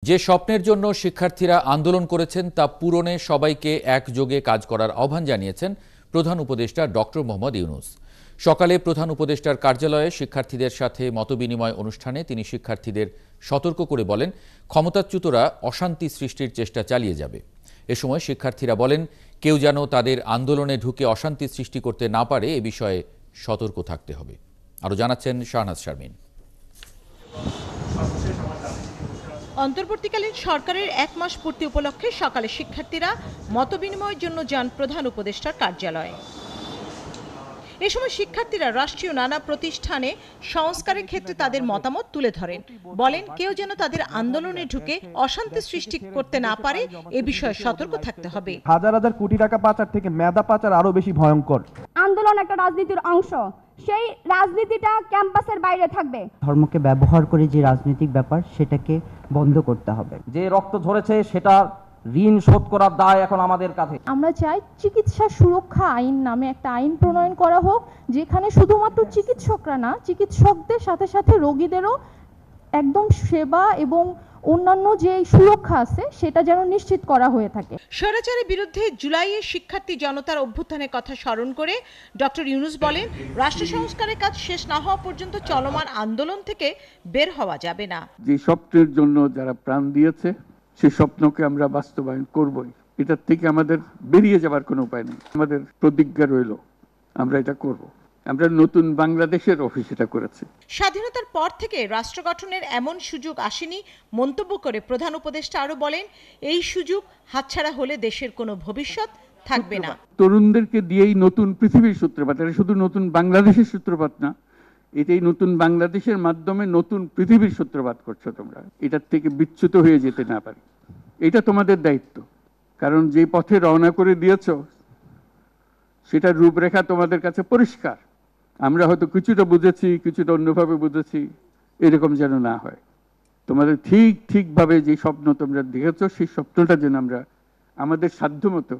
যে স্বপ্নের জন্য শিক্ষার্থীরা আন্দোলন করেছেন তা পূরণে সবাইকে একযোগে কাজ করার আহ্বান জানিয়েছেন প্রধান উপদেষ্টা ডক্টর মোহাম্মদ ইউনূস। সকালে প্রধান উপদেষ্টার কার্যালয়ে শিক্ষার্থীদের সাথে মতবিনিময় অনুষ্ঠানে তিনি শিক্ষার্থীদের সতর্ক করে বলেন, ক্ষমতাচ্যুতরা অশান্তি সৃষ্টির চেষ্টা চালিয়ে যাবে। এ সময় শিক্ষার্থীরা বলেন, কেউ যেন তাদের আন্দোলনে ঢুকে অশান্তি সৃষ্টি করতে না পারে এ বিষয়ে সতর্ক থাকতে হবে। আরও জানাচ্ছেন শাহনাজ শারমিন। অন্তর্বর্তীকালীন সরকারের 1 মাস পূর্তি উপলক্ষে সকালে শিক্ষার্থীরা মতবিনিময়ের জন্য যান প্রধান উপদেষ্টার কার্যালয়ে। এ সময় শিক্ষার্থীরা রাষ্ট্রীয় নানা প্রতিষ্ঠানে সংস্কারের ক্ষেত্রে তাদের মতামত তুলে ধরেন। বলেন, কেউ যেন তাদের আন্দোলনে ঢুকে অশান্তি সৃষ্টি করতে না পারে এ বিষয়ে সতর্ক থাকতে হবে। হাজার হাজার কোটি টাকা পাচার থেকে মেধা পাচার আরো বেশি ভয়ঙ্কর। আন্দোলন একটা রাজনীতির অংশ, সেই রাজনীতিটা ক্যাম্পাসের বাইরে থাকবে। ধর্মকে ব্যবহার করে যে রাজনৈতিক ব্যাপার সেটাকে বন্ধ করতে হবে। যে রক্ত ঝরেছে সেটা ঋণ শোধ করার দায় এখন আমাদের কাঁধে। আমরা চাই চিকিৎসা সুরক্ষা আইন নামে একটা আইন প্রণয়ন করা হোক, যেখানে শুধুমাত্র চিকিৎসকরা না, চিকিৎসকদের সাথে সাথে রোগীদেরও একদম সেবা এবং অন্যান্য যে সুরক্ষা আছে সেটা যেন নিশ্চিত করা হয়ে থাকে। স্বৈরাচারের বিরুদ্ধে জুলাইয়ে শিক্ষার্থী জনতার অভ্যুত্থানের কথা স্মরণ করে ডক্টর ইউনূস বলেন, রাষ্ট্র সংস্কারের কাজ শেষ না হওয়া পর্যন্ত চলমান আন্দোলন থেকে বের হওয়া যাবে না। যে স্বপ্নের জন্য যারা প্রাণ দিয়েছে সেই স্বপ্নকে আমরা বাস্তবায়ন করবই। এটার থেকে আমাদের বেরিয়ে যাবার কোনো উপায় নেই। আমাদের প্রতিজ্ঞা রইল আমরা এটা করব। আমরা নতুন বাংলাদেশের অফিস এটা করেছি। স্বাধীনতার পর থেকে রাষ্ট্র গঠনের এমন সুযোগ আসেনি মন্তব্য করে প্রধান উপদেষ্টা আরো বলেন, এই সুযোগ হাতছাড়া হলে দেশের কোনো ভবিষ্যৎ থাকবে না। তরুণদেরকে দিয়েই নতুন পৃথিবীর সূত্রপাত। এটা শুধু নতুন বাংলাদেশের সূত্রপাত না, এটাই নতুন বাংলাদেশের মাধ্যমে নতুন পৃথিবীর সূত্রপাত করছো তোমরা। এটার থেকে বিচ্যুত হয়ে যেতে না পারি, এটা তোমাদের দায়িত্ব। কারণ যে পথে রওনা করে দিয়েছো সেটার রূপরেখা তোমাদের কাছে পরিষ্কার। আমরা হয়তো কিছুটা বুঝেছি, কিছুটা অন্যভাবে বুঝেছি, এরকম যেন না হয়। তোমাদের ঠিকভাবে যে স্বপ্ন তোমরা দেখেছো সেই স্বপ্নটা যেন আমরা আমাদের সাধ্যমতো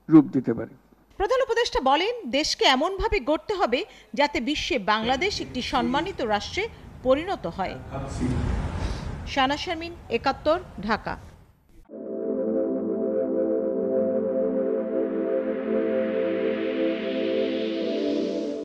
রূপ দিতে পারি। প্রধান উপদেষ্টা বলেন, দেশকে এমনভাবে গড়তে হবে যাতে বিশ্বে বাংলাদেশ একটি সম্মানিত রাষ্ট্রে পরিণত হয়। শাহনাজ শারমিন, 71, ঢাকা।